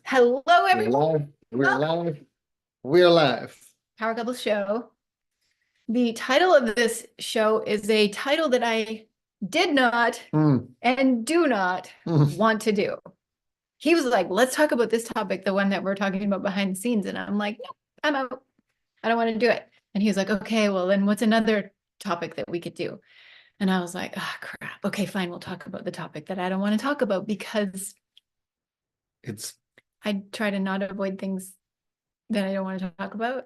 Hello, We're everyone. live. We're Welcome live. We're live. to Power Couple Show. The title of this show is a title that I did not Mm, and do not mm. want to do. He was like, let's talk about this topic, the one that we're talking about behind the scenes. And I'm like, no, I'm out. I don't want to do it. And he was like, okay, well, then what's another topic that we could do? And I was like, oh, crap. Okay, fine. We'll talk about the topic that I don't want to talk about because It's I try to not avoid things that I don't want to talk about.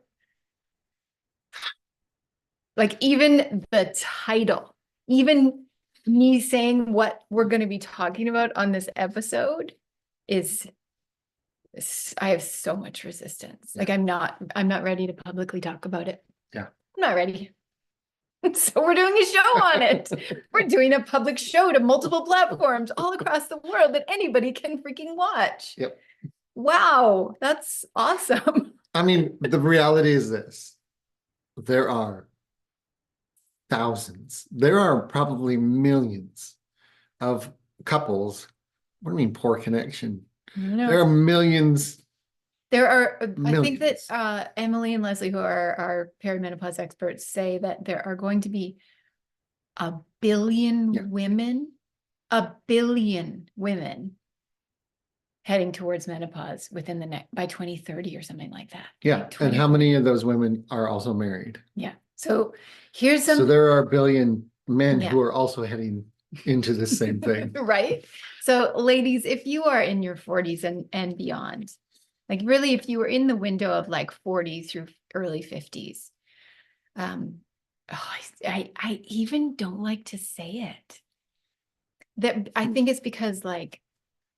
Like even the title, even me saying what we're going to be talking about on this episode is, I have so much resistance. Yeah. Like I'm not ready to publicly talk about it. Yeah. I'm not ready. So we're doing a show on it. We're doing a public show to multiple platforms all across the world that anybody can freaking watch. Yep. Wow, that's awesome. I mean, the reality is this. There are thousands. There are probably millions of couples. What do you mean poor connection? There are millions. There are, I think Millions. that Emily and Leslie, who are our perimenopause experts, say that there are going to be a billion Yeah. women, a billion women heading towards menopause within the next by 2030 or something like that. Yeah. Like And how many of those women are also married? Yeah. So here's some. So there are a billion men Yeah. who are also heading into the same thing. Right. So ladies, if you are in your 40s and beyond, like really, if you were in the window of like 40 through early 50s, I even don't like to say it. That I think it's because like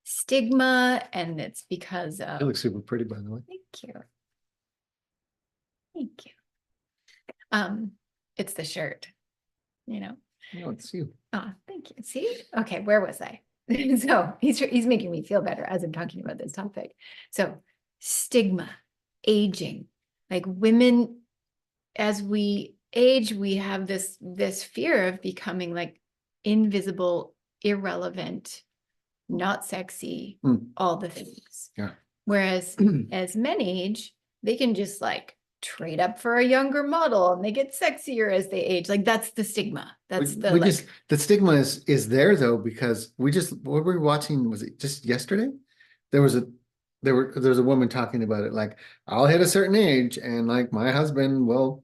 stigma, and it's because of. You look super pretty, by the way. Thank you. Thank you. It's the shirt, you know. No, it's you. Oh, thank you. See? Okay, where was I? So he's making me feel better as I'm talking about this topic. So stigma, aging, like women, as we age, we have this fear of becoming like invisible, irrelevant, not sexy, all the things. Yeah. Whereas as men age, they can just like trade up for a younger model and they get sexier as they age. Like that's the stigma. That's the stigma is there though, because what were we watching? Was it just yesterday? There was a woman talking about it, like, I'll hit a certain age and like my husband will.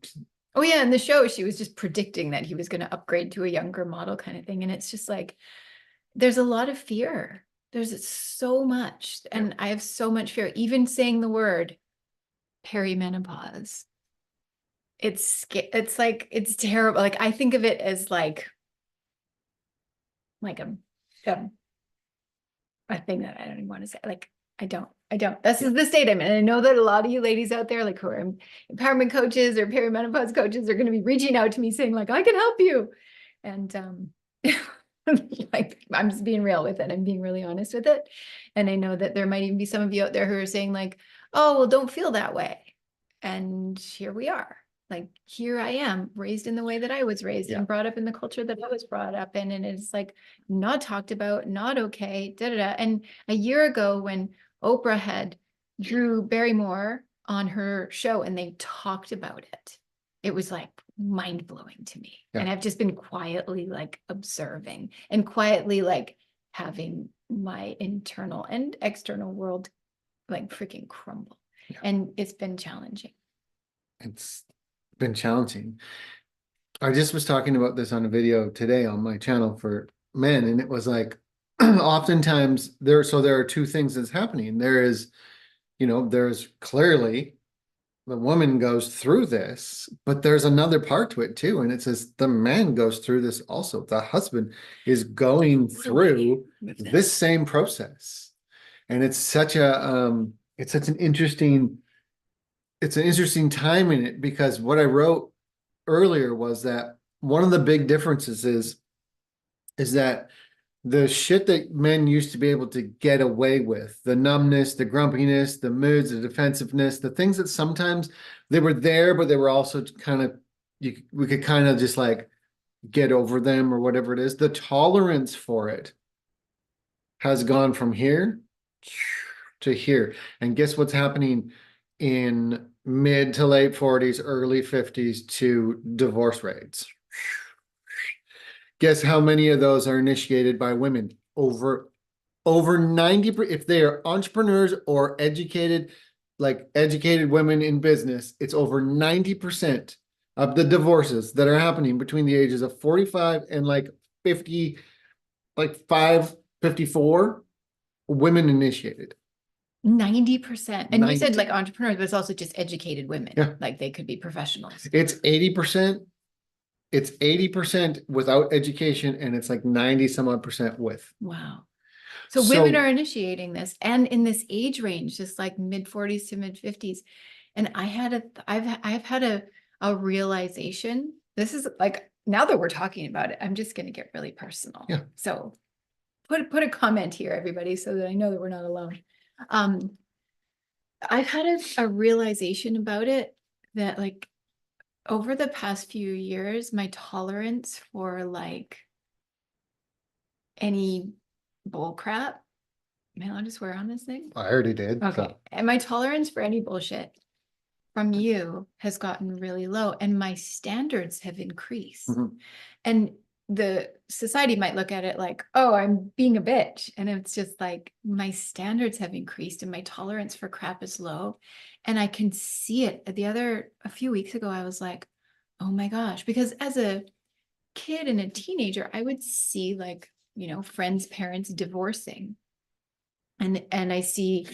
Oh yeah, in the show, she was just predicting that he was going to upgrade to a younger model kind of thing. And it's just like, there's a lot of fear. There's so much. And I have so much fear, even saying the word perimenopause. It's like, it's terrible. Like I think of it as like a thing that I don't even want to say. Like, I don't. This is the state I'm in. And I know that a lot of you ladies out there, like who are empowerment coaches or perimenopause coaches, are going to be reaching out to me saying like, I can help you. And like, I'm just being real with it. I'm being really honest with it. And I know that there might even be some of you out there who are saying like, oh, well, don't feel that way. And here we are. Like, here I am, raised in the way that I was raised and brought up in the culture that I was brought up in. And it's like not talked about, not okay, da da da. And a year ago when Oprah had Drew Barrymore on her show and they talked about it, it was like mind blowing to me. And I've just been quietly like observing and quietly like having my internal and external world like freaking crumble. And it's been challenging. It's been challenging. I just was talking about this on a video today on my channel for men, and it was like, oftentimes there are two things that's happening. There's clearly the woman goes through this, but there's another part to it too. And it says the man goes through this also. The husband is going through this same process. And it's such an interesting time in it, because what I wrote earlier was that one of the big differences is that the shit that men used to be able to get away with, the numbness, the grumpiness, the moods, the defensiveness, the things that sometimes they were there, but they were also kind of, we could kind of just like get over them or whatever it is. The tolerance for it has gone from here to here. And guess what's happening in mid to late 40s, early 50s to divorce rates? Guess how many of those are initiated by women? Over 90, if they are entrepreneurs or educated, like educated women in business, it's over 90% of the divorces that are happening between the ages of 45 and like 50, like 54, women initiated. 90%. And you said 90. like entrepreneurs, but it's also just educated women. Yeah. Like they could be professionals. It's 80%. It's 80% without education, and it's like 90 some odd percent with. Wow. So women are initiating this, and in this age range, just like mid 40s to mid 50s. And I've had a realization. This is like, now that we're talking about it, I'm just going to get really personal. Yeah. So put a comment here, everybody, so that I know that we're not alone. I've had a realization about it that like over the past few years, my tolerance for like any bull crap. Am I allowed to swear on this thing? I already did. Okay. So. And my tolerance for any bullshit from you has gotten really low, and my standards have increased. Mhm. And the society might look at it like, oh, I'm being a bitch. And it's just like my standards have increased and my tolerance for crap is low. And I can see it. A few weeks ago, I was like, oh my gosh, because as a kid and a teenager, I would see like, you know, friends' parents divorcing. And I see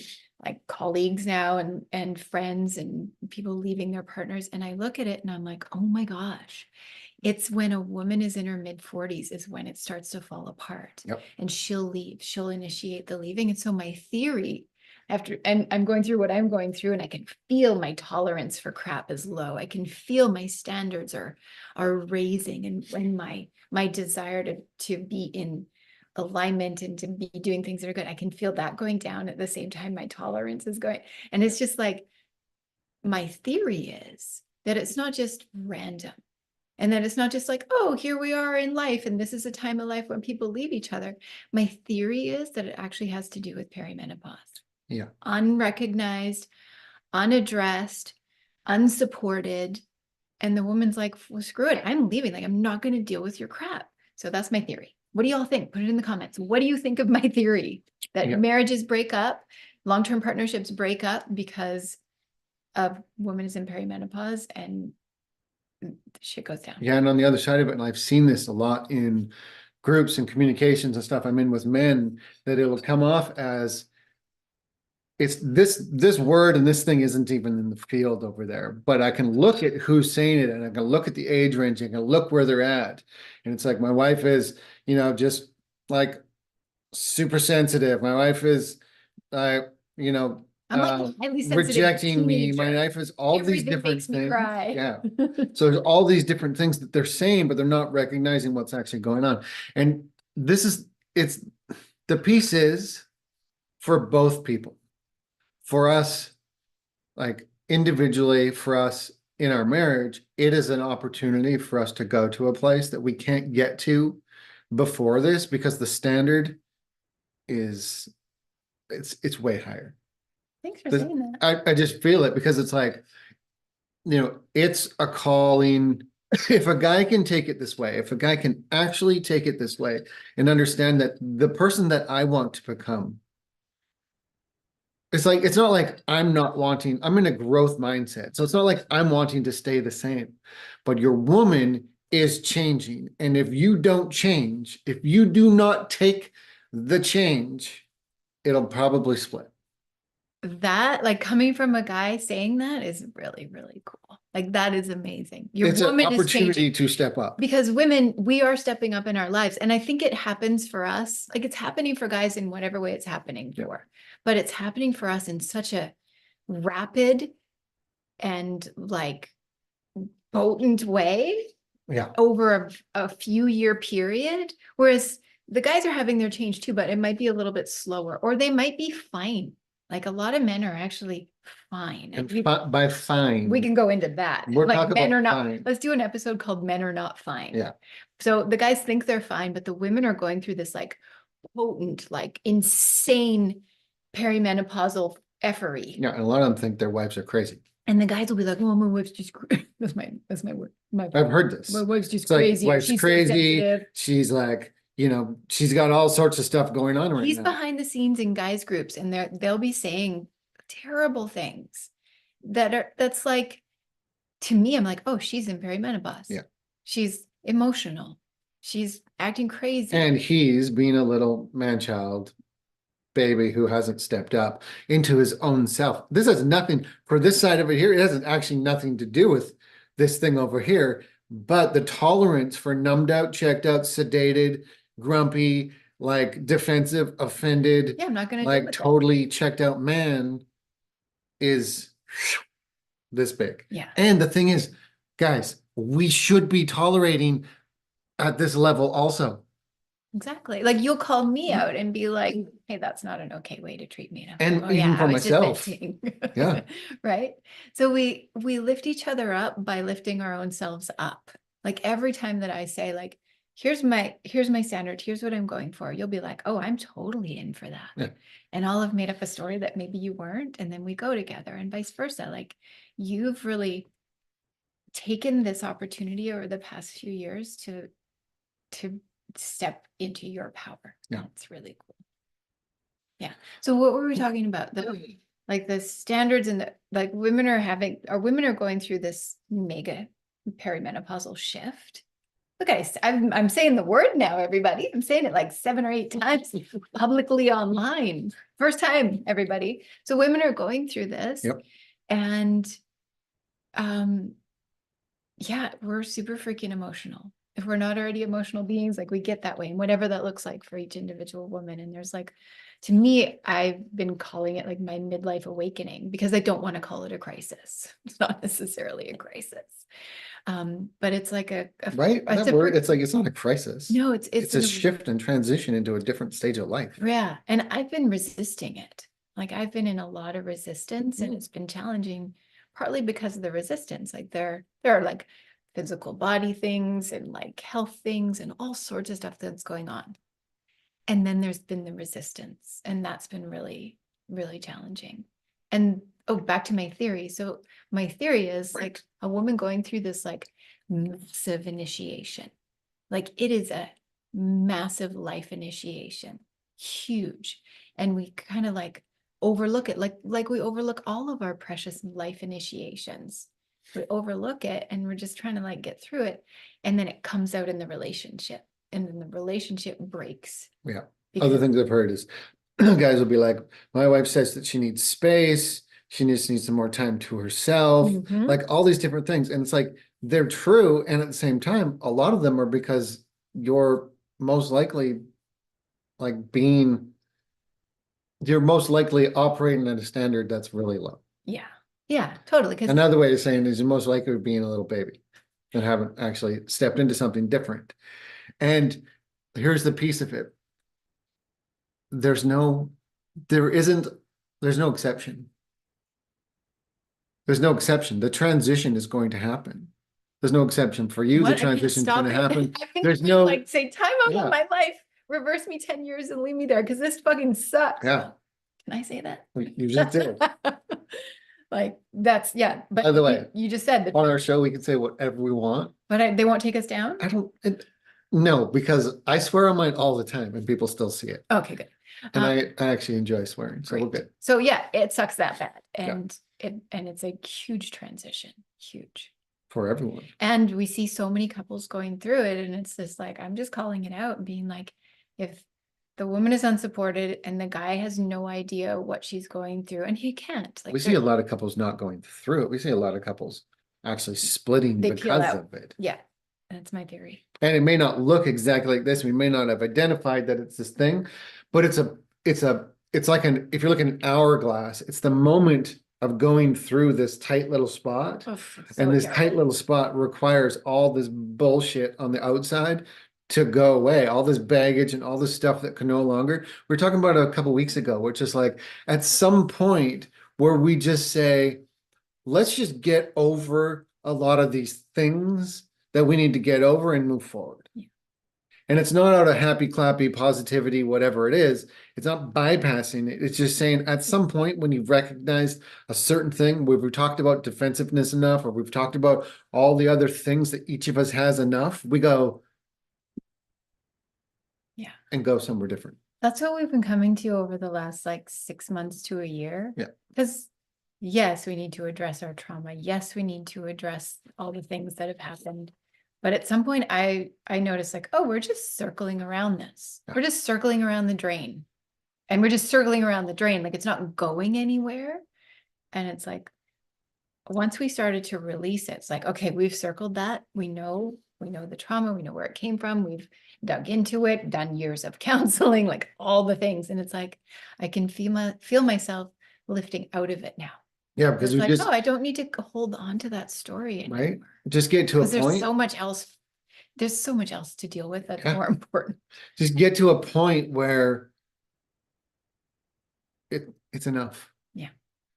like colleagues now and friends and people leaving their partners. And I look at it and I'm like, oh my gosh, it's when a woman is in her mid 40s is when it starts to fall apart. Yep. And she'll leave, she'll initiate the leaving. And so my theory and I'm going through what I'm going through, and I can feel my tolerance for crap is low. I can feel my standards are raising, and my desire to be in alignment and to be doing things that are good. I can feel that going down at the same time my tolerance is going. And it's just like, my theory is that it's not just random, and that it's not just like, oh, here we are in life and this is a time of life when people leave each other. My theory is that it actually has to do with perimenopause. Yeah. Unrecognized, unaddressed, unsupported. And the woman's like, well, screw it, I'm leaving. Like, I'm not going to deal with your crap. So that's my theory. What do y'all think? Put it in the comments. What do you think of my theory that marriages break up, long-term partnerships break up because of women is in perimenopause and shit goes down? Yeah. And on the other side of it, and I've seen this a lot in groups and communications and stuff I'm in with men, that it will come off as it's this word and this thing isn't even in the field over there, but I can look at who's saying it and I can look at the age range and I can look where they're at. And it's like, my wife is, you know, just like super sensitive. My wife is, you know, I'm like highly sensitive rejecting me. My teenager. wife is all these Everything different makes me things. cry. Yeah. So there's all these different things that they're saying, but they're not recognizing what's actually going on. And it's the piece is for both people. For us, like individually, for us in our marriage, it is an opportunity for us to go to a place that we can't get to before this, because the standard is it's way higher. Thanks for saying that. I just feel it, because it's like, you know, it's a calling. If a guy can take it this way, if a guy can actually take it this way and understand that the person that I want to become, it's like, it's not like I'm in a growth mindset. So it's not like I'm wanting to stay the same, but your woman is changing. And if you don't change, if you do not take the change, it'll probably split. That, like, coming from a guy saying that is really, really cool. Like, that is amazing. Your It's an woman is opportunity changing. to step up. Because women, we are stepping up in our lives. And I think it happens for us. Like, it's happening for guys in whatever way it's happening for. But it's happening for us in such a rapid and like potent way over a few year period. Whereas the guys are having their change too, but it might be a little bit slower, or they might be fine. Like, a lot of men are actually fine. And by fine, we can go into that. We're like, talking men about are not fine. Let's do an episode called Men Are Not Fine. Yeah. So the guys think they're fine, but the women are going through this like potent, like insane perimenopausal effery. Yeah, and a lot of them think their wives are crazy. And the guys will be like, "Oh, my wife's just that's my word. I've heard this. My wife's just It's like, crazy. wife's She's so crazy. sensitive." She's like, she's got all sorts of stuff going on right He's now. behind the scenes in guys groups, and they'll be saying terrible things that's like, to me, I'm like, oh, she's in perimenopause. Yeah. She's emotional. She's acting crazy. And he's being a little man-child baby who hasn't stepped up into his own self. This has nothing, for this side of it here, it has actually nothing to do with this thing over here, but the tolerance for numbed out, checked out, sedated, grumpy, like defensive, offended, Yeah, I'm not going to like totally checked out man is this big. Yeah. And the thing is, guys, we should be tolerating at this level also. Exactly. Like, you'll call me out and be like, hey, that's not an okay way to treat me. And like, even I for was just myself. venting." Yeah. Right. So we lift each other up by lifting our own selves up. Like, every time that I say, like, here's my standard, here's what I'm going for, you'll be like, oh, I'm totally in for that. Yeah. And I'll have made up a story that maybe you weren't, and then we go together, and vice versa. Like, you've really taken this opportunity over the past few years to step into your power. Yeah. That's really cool. Yeah. So what were we talking about? The standards, and like, women are going through this mega perimenopausal shift. Look, I'm saying the word now, everybody. I'm saying it like 7 or 8 times publicly online. First time, everybody. So women are going through this. Yep. And yeah, we're super freaking emotional. If we're not already emotional beings, like, we get that way, and whatever that looks like for each individual woman. And there's, like, to me, I've been calling it like my midlife awakening, because I don't want to call it a crisis. It's not necessarily a crisis. But it's like Right? That word, it's like, it's not a crisis. No, it's a shift and transition into a different stage of life. Yeah. And I've been resisting it. Like, I've been in a lot of resistance, and it's been challenging, partly because of the resistance. Like, there are like physical body things and like health things and all sorts of stuff that's going on. And then there's been the resistance, and that's been really, really challenging. And back to my theory. So my theory is like a woman going through this like massive initiation. Like, it is a massive life initiation, huge. And we kind of like overlook it, like we overlook all of our precious life initiations. We overlook it, and we're just trying to like get through it. And then it comes out in the relationship, and then the relationship breaks. Yeah. Other things I've heard is guys will be like, my wife says that she needs space. She needs some more time to herself, like all these different things. And it's like, they're true. And at the same time, a lot of them are because you're most likely operating at a standard that's really low. Yeah. Yeah, totally. Another way of saying it is, you're most likely being a little baby and haven't actually stepped into something different. And here's the piece of it. There's no exception. There's no exception. The transition is going to happen. There's no exception for you. The transition is going to happen. There's no, like, say, time out of my life, reverse me 10 years and leave me there, because this fucking sucks. Yeah. Can I say that? You just did. Like, that's, yeah. But by the way, you just said that on our show we can say whatever we want. But they won't take us down? No, because I swear on mine all the time and people still see it. Okay, good. And I actually enjoy swearing, so we're good. So yeah, it sucks that bad. And it's a huge transition. Huge. For everyone. And we see so many couples going through it, and it's just like, I'm just calling it out and being like, if the woman is unsupported and the guy has no idea what she's going through, and he can't. Like, we see a lot of couples not going through it. We see a lot of couples actually splitting because of it. Yeah, that's my theory. And it may not look exactly like this. We may not have identified that it's this thing, but it's like if you're looking at an hourglass, it's the moment of going through this tight little spot. And this tight little spot requires all this bullshit on the outside to go away, all this baggage and all this stuff that can no longer. We were talking about a couple weeks ago, which is like, at some point where we just say, let's just get over a lot of these things that we need to get over and move forward. Yeah. And it's not out of happy, clappy, positivity, whatever it is. it's not bypassing it. It's just saying at some point when you've recognized a certain thing, where we've talked about defensiveness enough, or we've talked about all the other things that each of us has enough, we go Yeah. and go somewhere different. That's what we've been coming to over the last like 6 months to a year. Yeah. Because yes, we need to address our trauma. Yes, we need to address all the things that have happened. But at some point I noticed like, oh, we're just circling around this. Yeah. We're just circling around the drain. And we're just circling around the drain. Like it's not going anywhere. And it's like, once we started to release it, it's like, okay, we've circled that. We know the trauma, we know where it came from. We've dug into it, done years of counseling, like all the things. And it's like, I can feel myself lifting out of it now. Yeah, because It's we like, just, oh, I don't need to hold on to that story anymore. right? Just get to a Because there's point. so much else. There's so much else to deal with that's Yeah. more important. Just get to a point where it's enough. Yeah.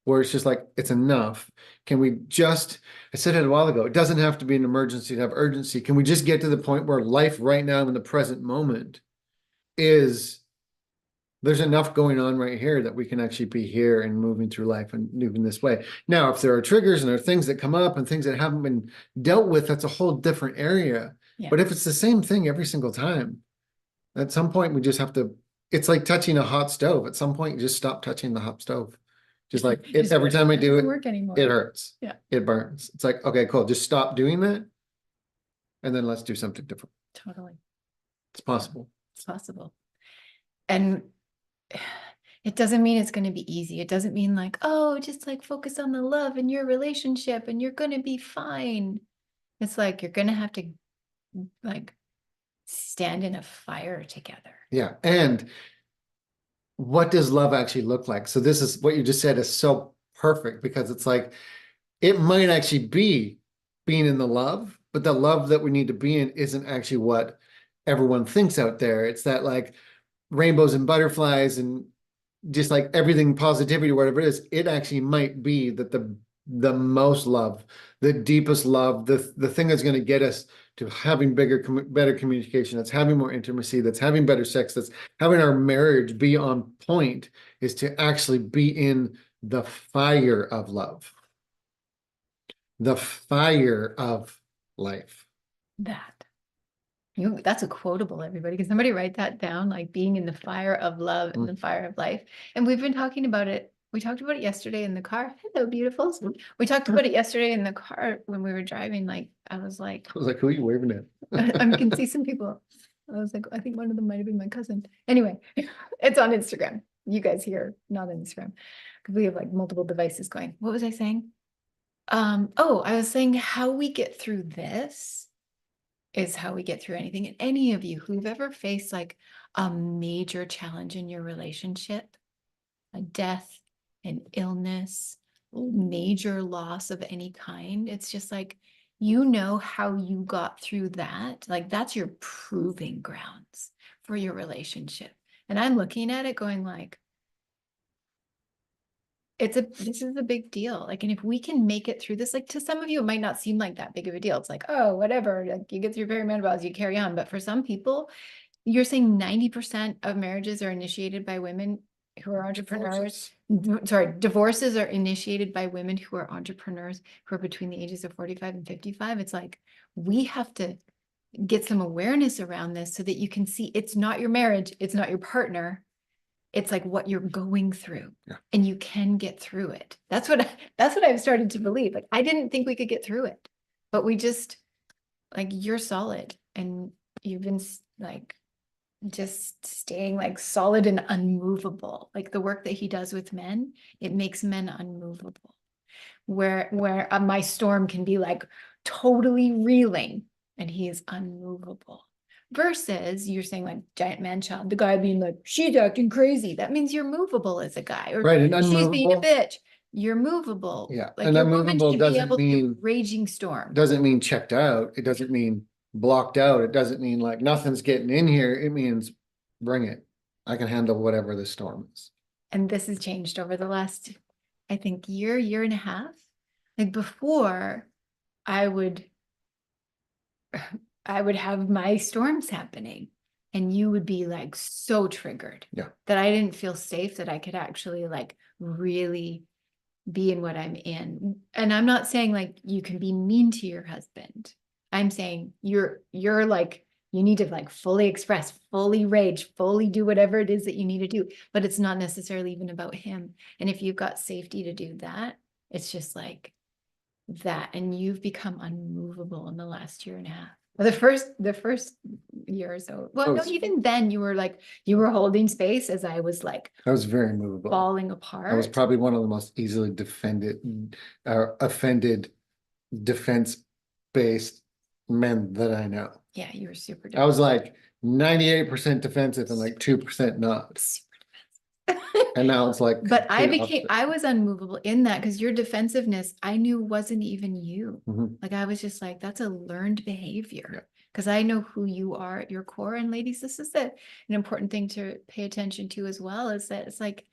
Where it's just like, it's enough. Can we just, I said it a while ago, it doesn't have to be an emergency to have urgency. Can we just get to the point where life right now in the present moment is, there's enough going on right here that we can actually be here and moving through life and moving this way. Now, if there are triggers and there are things that come up and things that haven't been dealt with, that's a whole different area. Yeah. But if it's the same thing every single time, at some point we just have to, it's like touching a hot stove. At some point, you just stop touching the hot stove. Just like Just every time I do doesn't it, work anymore. it hurts. Yeah. It burns. It's like, okay, cool. Just stop doing that. And then let's do something different. Totally. It's possible. It's possible. And it doesn't mean it's going to be easy. It doesn't mean like, oh, just like focus on the love in your relationship and you're going to be fine. It's like, you're going to have to like stand in a fire together. Yeah. And what does love actually look like? So this is what you just said is so perfect, because it's like, it might actually be being in the love, but the love that we need to be in isn't actually what everyone thinks out there. It's that like rainbows and butterflies and just like everything positivity, whatever it is, it actually might be that the most love, the deepest love, the thing that's going to get us to having better communication, that's having more intimacy, that's having better sex, that's having our marriage be on point, is to actually be in the fire of love, the fire of life. That's a quotable, everybody. Can somebody write that down? Like being in the fire of love and the fire of life. And we've been talking about it. We talked about it yesterday in the car. Hello, beautiful. We talked about it yesterday in the car when we were driving. Like, I was like, who are you waving at? I can see some people. I was like, I think one of them might have been my cousin. Anyway, it's on Instagram. You guys here, not on Instagram. Because we have like multiple devices going. What was I saying? Oh, I was saying how we get through this is how we get through anything. And any of you who've ever faced like a major challenge in your relationship, a death, an illness, major loss of any kind, it's just like, you know how you got through that. Like that's your proving grounds for your relationship. And I'm looking at it going like, this is a big deal. Like, and if we can make it through this, like to some of you, it might not seem like that big of a deal. It's like, oh, whatever, like you get through perimenopause, you carry on. But for some people, you're saying 90% of marriages are initiated by women who are entrepreneurs. Sorry, divorces are initiated by women who are entrepreneurs who are between the ages of 45 and 55. It's like, we have to get some awareness around this so that you can see it's not your marriage, it's not your partner. It's like what you're going through, and you can get through it. That's what I've started to believe. Like, I didn't think we could get through it, but we just, like, you're solid and you've been like, just staying like solid and unmovable. Like the work that he does with men, it makes men unmovable. Where my storm can be like totally reeling and he is unmovable. Versus you're saying like giant man child, the guy being like, she's acting crazy. That means you're movable as a guy. Or right, and she's being a unmovable. bitch. You're movable. Yeah, Like and your woman unmovable should be doesn't able to mean raging storm. doesn't mean checked out. It doesn't mean blocked out. It doesn't mean like nothing's getting in here. It means bring it. I can handle whatever the storm is. And this has changed over the last, I think, year and a half. Like before, I would have my storms happening and you would be like so triggered that I didn't feel safe, that I could actually like really be in what I'm in. And I'm not saying like you can be mean to your husband. I'm saying you're like, you need to like fully express, fully rage, fully do whatever it is that you need to do. But it's not necessarily even about him. And if you've got safety to do that, it's just like that. And you've become unmovable in the last year and a half. Well, the first year or so. Well, no, even then you were like, you were holding space as I was like, I was very movable. Falling apart. I was probably one of the most easily offended, defense-based men that I know. Yeah, you were super I was like 98% defensive and like 2% not. And now it's like, but I was unmovable in that, because your defensive-ness, I knew wasn't even you. Like, I was just like, that's a learned behavior, because I know who you are at your core. And ladies, this is an important thing to pay attention to as well, is that it's like,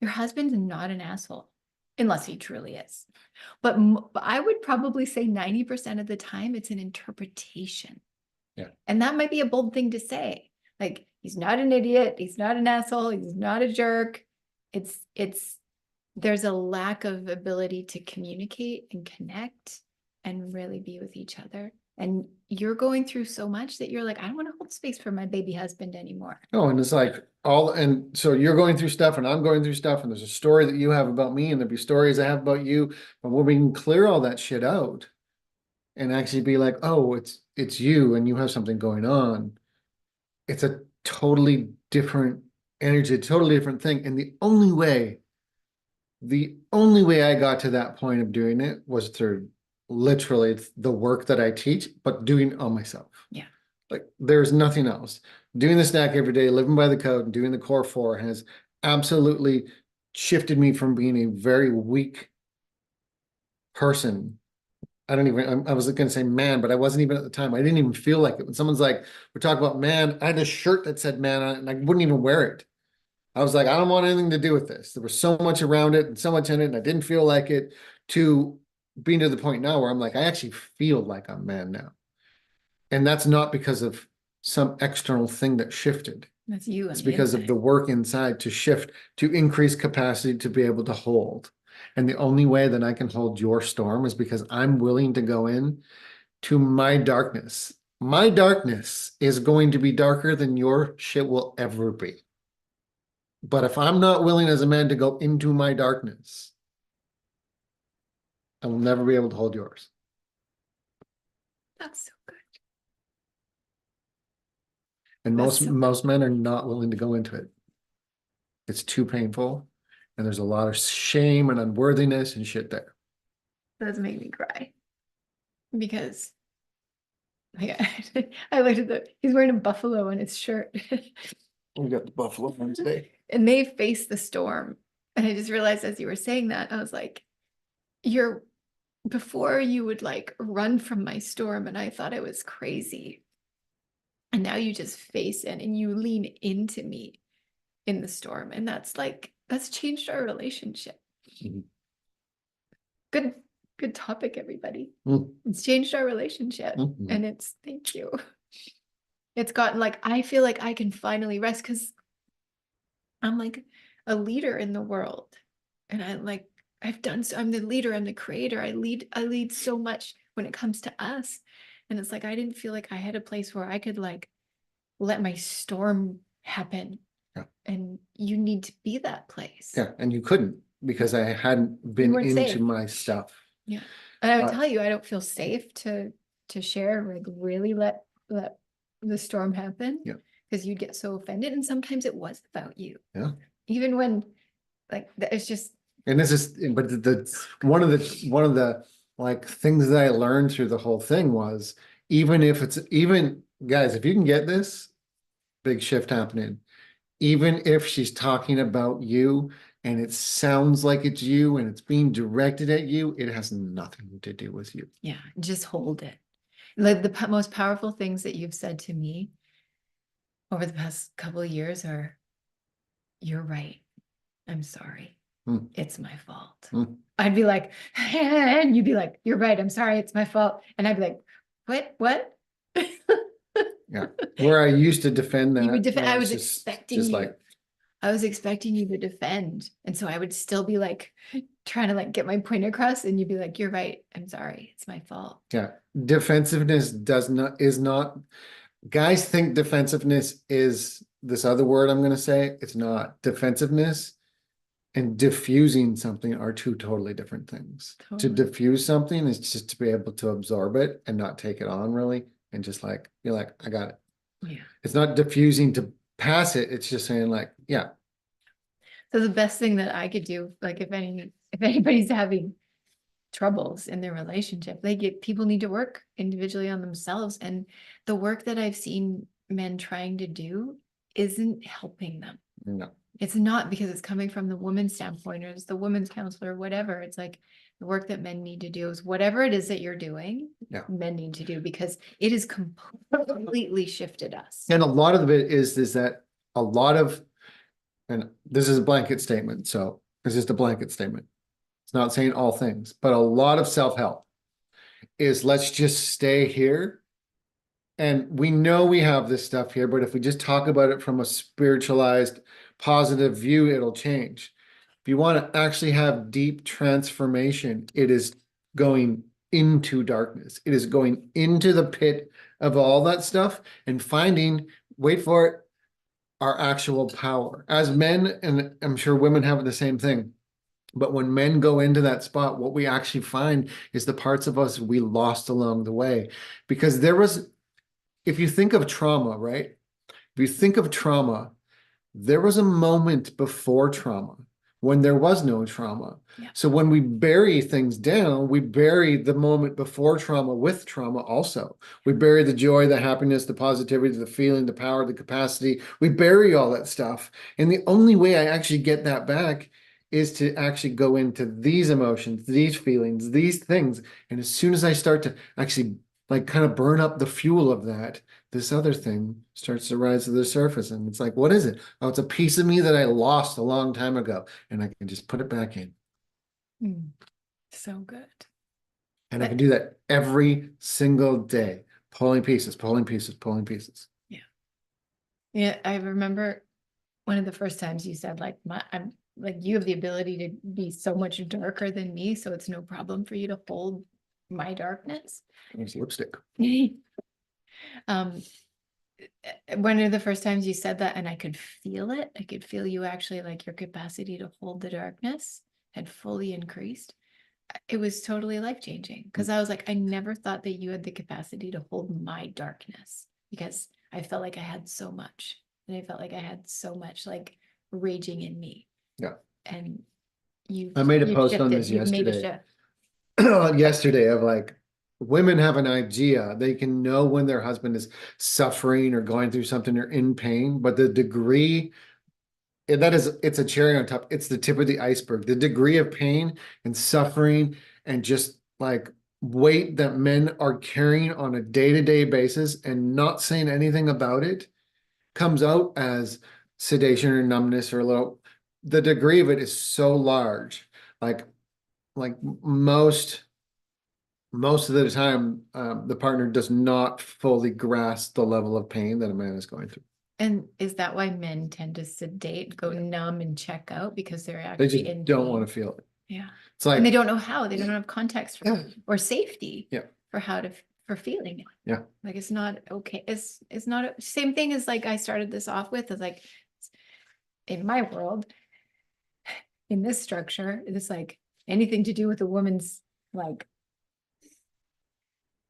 your husband's not an asshole, unless he truly is. But I would probably say 90% of the time, it's an interpretation. Yeah. And that might be a bold thing to say. Like, he's not an idiot. He's not an asshole. He's not a jerk. There's a lack of ability to communicate and connect and really be with each other. And you're going through so much that you're like, I don't want to hold space for my baby husband anymore. Oh, and it's like and so you're going through stuff and I'm going through stuff, and there's a story that you have about me and there'll be stories I have about you. But when we can clear all that shit out and actually be like, oh, it's you and you have something going on, it's a totally different energy, a totally different thing. And the only way I got to that point of doing it was through literally the work that I teach, but doing it on myself. Yeah. Like, there's nothing else. Doing the stack every day, living by the code, and doing the core 4 has absolutely shifted me from being a very weak person. I was going to say man, but I wasn't even at the time. I didn't even feel like it. When someone's like, we're talking about man, I had a shirt that said man on it and I wouldn't even wear it. I was like, I don't want anything to do with this. There was so much around it and so much in it, and I didn't feel like it, to being to the point now where I'm like, I actually feel like I'm man now. And that's not because of some external thing that shifted. That's you. It's because of the work inside to shift, to increase capacity to be able to hold. And the only way that I can hold your storm is because I'm willing to go in to my darkness. My darkness is going to be darker than your shit will ever be. But if I'm not willing as a man to go into my darkness, I will never be able to hold yours. That's so good. And most men are not willing to go into it. It's too painful. And there's a lot of shame and unworthiness and shit there. That does make me cry. Because I looked at he's wearing a buffalo on his shirt. We got the buffalo one today. And they face the storm. And I just realized as you were saying that, I was like, before you would like run from my storm, and I thought it was crazy. And now you just face it and you lean into me in the storm. And that's changed our relationship. Good topic, everybody. It's changed our relationship. And thank you. It's gotten like, I feel like I can finally rest, because I'm like a leader in the world. And I'm the leader, I'm the creator. I lead so much when it comes to us. And it's like, I didn't feel like I had a place where I could like let my storm happen. Yeah. And you need to be that place. Yeah. And you couldn't, because I hadn't been into safe. My stuff. Yeah. And I would tell you, I don't feel safe to share, like really let the storm happen. Yeah. Because you'd get so offended. And sometimes it was about you. Yeah. Even when like, it's just. And this is, but one of the like things that I learned through the whole thing was, even guys, if you can get this big shift happening, even if she's talking about you and it sounds like it's you and it's being directed at you, it has nothing to do with you. Yeah. Just hold it. Like the most powerful things that you've said to me over the past couple of years are, you're right. I'm sorry. It's my fault. I'd be like, and you'd be like, you're right. I'm sorry. It's my fault. And I'd be like, what? Yeah. Where I used to defend You would that. defend, now I it's was expecting just you. like, I was expecting you to defend. And so I would still be like trying to like get my point across, and you'd be like, you're right. I'm sorry. It's my fault. yeah, defensiveness is not, guys think defensiveness is this other word I'm going to say. It's not. Defensiveness and diffusing something are two totally different things. To Totally. diffuse something is just to be able to absorb it and not take it on really, and just like, you're like, I got it. Yeah. It's not diffusing to pass it. It's just saying like, yeah, So the best thing that I could do, like if anybody's having troubles in their relationship, people need to work individually on themselves. And the work that I've seen men trying to do isn't helping them. no. It's not, because it's coming from the woman's standpoint, or it's the woman's counselor, or whatever. It's like the work that men need to do is whatever it is that you're doing, Yeah. men need to do, because it has completely shifted us. And a lot of it is that a lot of, and this is a blanket statement, so it's just a blanket statement. It's not saying all things, but a lot of self-help is let's just stay here. And we know we have this stuff here, but if we just talk about it from a spiritualized, positive view, it'll change. If you want to actually have deep transformation, it is going into darkness. It is going into the pit of all that stuff and finding, wait for it, our actual power. As men, and I'm sure women have the same thing, but when men go into that spot, what we actually find is the parts of us we lost along the way. Because there was, if you think of trauma, right? If you think of trauma, there was a moment before trauma when there was no trauma. Yeah. So when we bury things down, we bury the moment before trauma with trauma also. We bury the joy, the happiness, the positivity, the feeling, the power, the capacity. We bury all that stuff. And the only way I actually get that back is to actually go into these emotions, these feelings, these things. And as soon as I start to actually like kind of burn up the fuel of that, this other thing starts to rise to the surface. And it's like, what is it? Oh, it's a piece of me that I lost a long time ago. And I can just put it back in. So good. And I can do that every single day, pulling pieces, pulling pieces, pulling pieces. Yeah. Yeah. I remember one of the first times you said, like, I'm like, you have the ability to be so much darker than me, so it's no problem for you to hold my darkness. It's lipstick. um One of the first times you said that, and I could feel it. I could feel you actually, like, your capacity to hold the darkness had fully increased. It was totally life-changing, because I was like, I never thought that you had the capacity to hold my darkness, because I felt like I had so much, and I felt like I had so much like raging in me. Yeah. And I made a you've post on shifted. this You've made a yesterday. shift. Yesterday of like, women have an idea. They can know when their husband is suffering or going through something or in pain, but the degree, and that is, it's a cherry on top. It's the tip of the iceberg. The degree of pain and suffering and just like weight that men are carrying on a day-to-day basis and not saying anything about it comes out as sedation or numbness or a little, the degree of it is so large. Like most of the time, the partner does not fully grasp the level of pain that a man is going through. And is that why men tend to sedate, go numb, and check out, because they're They actually just in don't pain? want to feel it. Yeah. It's like, And they don't know how. They don't have context Yeah. or safety Yeah. for how to for feeling it. Yeah. Like, it's not okay. It's not same thing as, like, I started this off with, is like, in my world, in this structure, it's like anything to do with a woman's, like,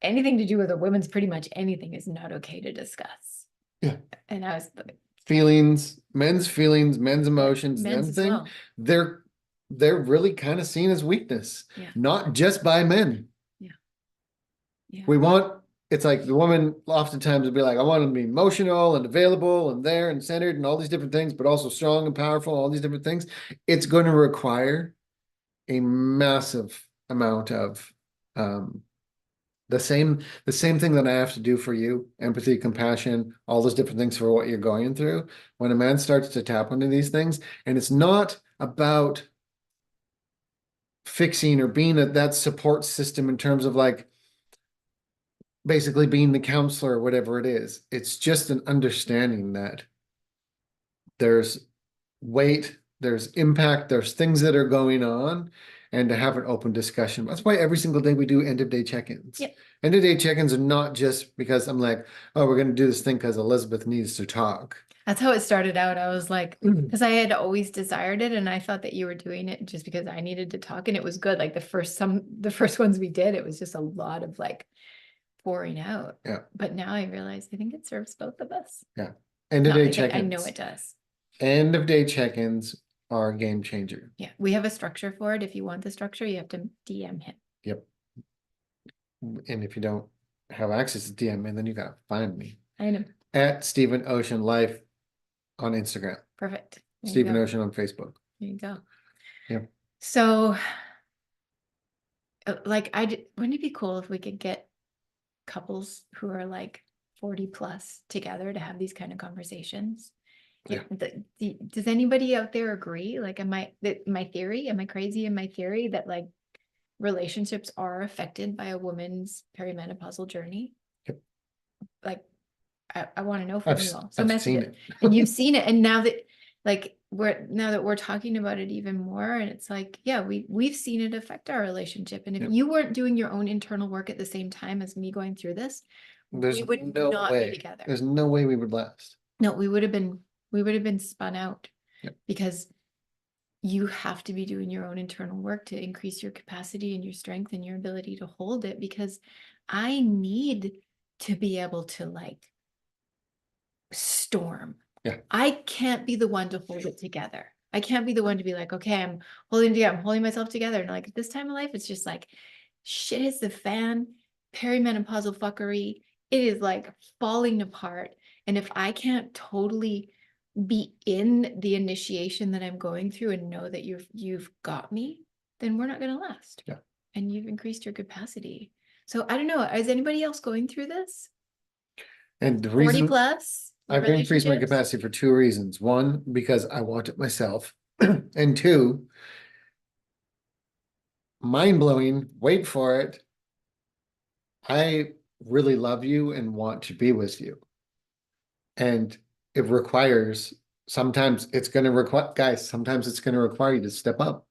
anything to do with a woman's, pretty much anything is not okay to discuss. Yeah. And I was like, feelings, men's emotions, men's them as thing, well. they're really kind of seen as weakness, Yeah. not just by men. Yeah. We want, it's like the woman oftentimes would be like, I want to be emotional and available and there and centered and all these different things, but also strong and powerful, all these different things. It's going to require a massive amount of the same thing that I have to do for you, empathy, compassion, all those different things for what you're going through. When a man starts to tap into these things, and it's not about fixing or being that support system in terms of like, basically being the counselor or whatever it is. It's just an understanding that there's weight, there's impact, there's things that are going on, and to have an open discussion. That's why every single day we do end of day check-ins. Yep. End of day check-ins are not just because I'm like, oh, we're going to do this thing because Elizabeth needs to talk. That's how it started out. I was like, because I had always desired it, and I thought that you were doing it just because I needed to talk, and it was good. Like the first ones we did, it was just a lot of like pouring out. Yeah. But now I realize I think it serves both of us. Yeah. End of Not day like check-ins. I know it does. End of day check-ins are a game changer. Yeah, we have a structure for it. If you want the structure, you have to DM him. Yep. And if you don't have access to DM, and then you gotta find me I know. at Stephen Ocean Life on Instagram. Perfect. There you Stephen go. Ocean on Facebook. There you go. Yep. So, like, wouldn't it be cool if we could get couples who are like 40 plus together to have these kind of conversations? Yeah. Does anybody out there agree? Like, my theory, am I crazy in my theory that like relationships are affected by a woman's perimenopausal journey? Yep. Like, I want to know from you all. So I've message seen it. it. And you've seen it. And now that like we're talking about it even more, and it's like, yeah, we've seen it affect our relationship. And if Yep. you weren't doing your own internal work at the same time as me going through this, There's we would no not way. be together. There's no way we would last. No, we would have been spun out. Yep. Because you have to be doing your own internal work to increase your capacity and your strength and your ability to hold it, because I need to be able to like storm. Yeah. I can't be the one to hold it together. I can't be the one to be like, okay, I'm holding myself together. And like at this time of life, it's just like shit hits the fan, perimenopausal fuckery. It is like falling apart. And if I can't totally be in the initiation that I'm going through and know that you've got me, then we're not going to last. Yeah. And you've increased your capacity. So I don't know. Is anybody else going through this? And the 40 reason plus I've increased my relationships? capacity for two reasons. One, because I want it myself. And two, mind blowing, wait for it. I really love you and want to be with you. And it requires, sometimes it's going to require, guys, sometimes it's going to require you to step up.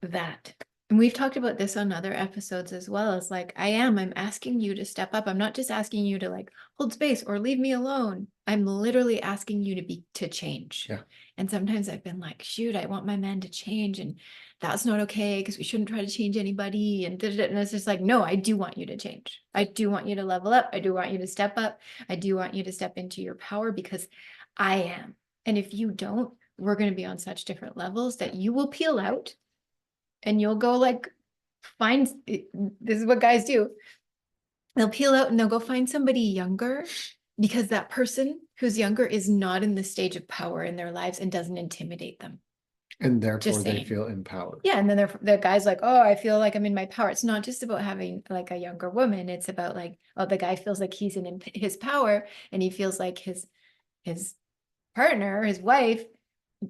That. And we've talked about this on other episodes as well. It's like, I'm asking you to step up. I'm not just asking you to like hold space or leave me alone. I'm literally asking you to change. Yeah. And sometimes I've been like, shoot, I want my man to change. And that's not okay because we shouldn't try to change anybody. And it's just like, no, I do want you to change. I do want you to level up. I do want you to step up. I do want you to step into your power because I am. And if you don't, we're going to be on such different levels that you will peel out. And you'll go like find, this is what guys do. They'll peel out and they'll go find somebody younger because that person who's younger is not in the stage of power in their lives and doesn't intimidate them. And therefore Just they saying. feel empowered. Yeah. And then the guy's like, oh, I feel like I'm in my power. It's not just about having like a younger woman. It's about like, oh, the guy feels like he's in his power and he feels like his partner, his wife,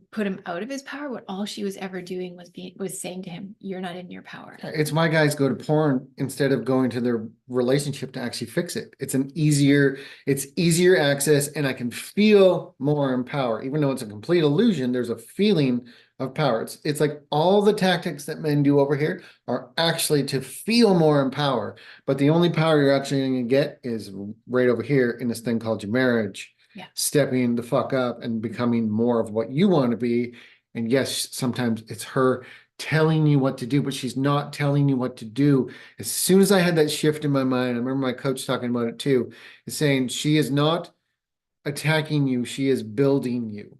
put him out of his power. What all she was ever doing was saying to him, you're not in your power. It's why guys go to porn instead of going to their relationship to actually fix it. It's easier access, and I can feel more empowered. Even though it's a complete illusion, there's a feeling of power. It's like all the tactics that men do over here are actually to feel more empowered. But the only power you're actually going to get is right over here in this thing called your marriage. Yeah. Stepping the fuck up and becoming more of what you want to be. And yes, sometimes it's her telling you what to do, but she's not telling you what to do. As soon as I had that shift in my mind, I remember my coach talking about it too, is saying she is not attacking you, she is building you.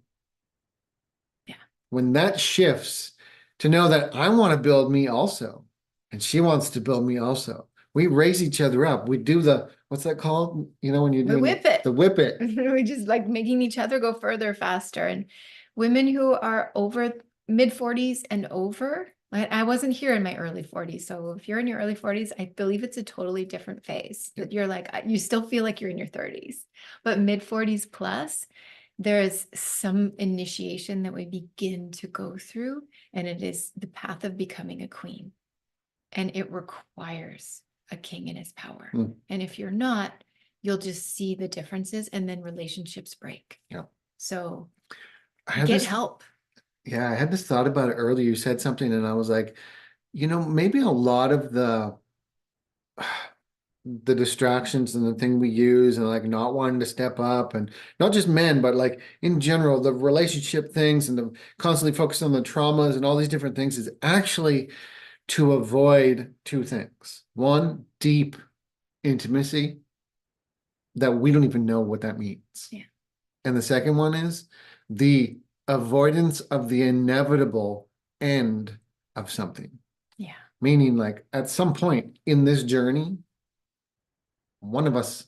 Yeah. When that shifts to know that I want to build me also, and she wants to build me also. We raise each other up. We do what's that called? You know, when you're doing the whip it. We just like making each other go further, faster. And women who are over mid 40s and over, I wasn't here in my early 40s. So if you're in your early 40s, I believe it's a totally different phase. That you're like, you still feel like you're in your 30s, but mid 40s plus, there is some initiation that we begin to go through, and it is the path of becoming a queen. And it requires a king in his power. Mm. And if you're not, you'll just see the differences and then relationships break. Yeah. So I had get this, help. yeah, I had this thought about it earlier. You said something and I was like, maybe a lot of the distractions and the thing we use and like not wanting to step up, and not just men, but like in general, the relationship things and the constantly focused on the traumas and all these different things is actually to avoid two things. One, deep intimacy that we don't even know what that means. Yeah. And the second one is the avoidance of the inevitable end of something. Yeah. Meaning, like at some point in this journey, one of us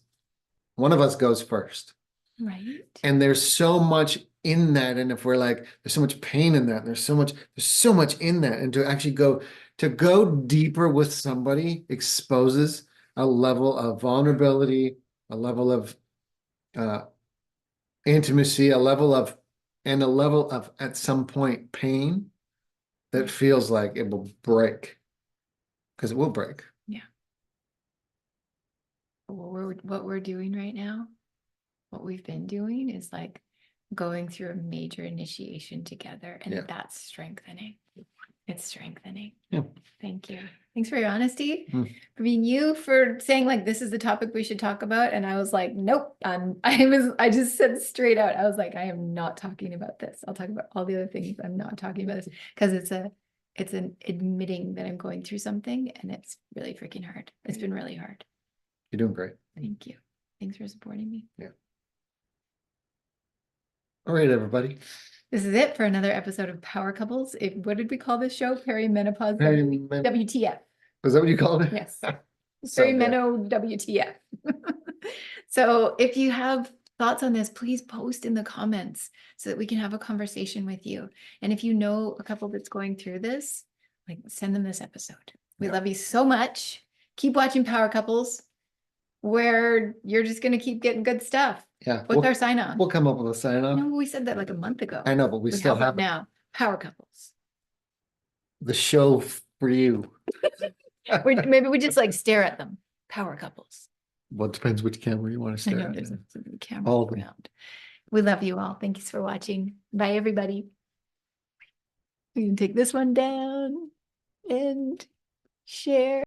goes first. Right. And there's so much in that. And if we're like, there's so much pain in that, there's so much in that. And to actually go deeper with somebody exposes a level of vulnerability, a level of intimacy, a level of at some point pain that feels like it will break. Because it will break. Yeah. What we're doing right now, what we've been doing is like going through a major initiation together, and Yeah. that's strengthening. It's strengthening. Yeah. Thank you. Thanks for your honesty, Mm. for being you, for saying like this is the topic we should talk about. And I was like, nope. I just said straight out, I was like, I am not talking about this. I'll talk about all the other things. I'm not talking about this because it's an admitting that I'm going through something, and it's really freaking hard. It's been really hard. You're doing great. Thank you. Thanks for supporting me. Yeah. All right, everybody. This is it for another episode of Power Couples. What did we call this show? Peri-Menopause WTF. Was that what you called it? Yes. So good. Peri-Meno-Wtf. So if you have thoughts on this, please post in the comments so that we can have a conversation with you. And if you know a couple that's going through this, like send them this episode. We love you so much. Keep watching Power Couples, where you're just going to keep getting good stuff. Yeah. What's our sign on? We'll come up with a sign off. No, we said that like a month ago. I know, but we still how about have now. Power Couples. the show for you. Maybe we just like stare at them. Power Couples. Well, it depends which camera you want to I stare know at. there's a camera All of them. around. We love you all. Thanks for watching. Bye, everybody. We can take this one down and share.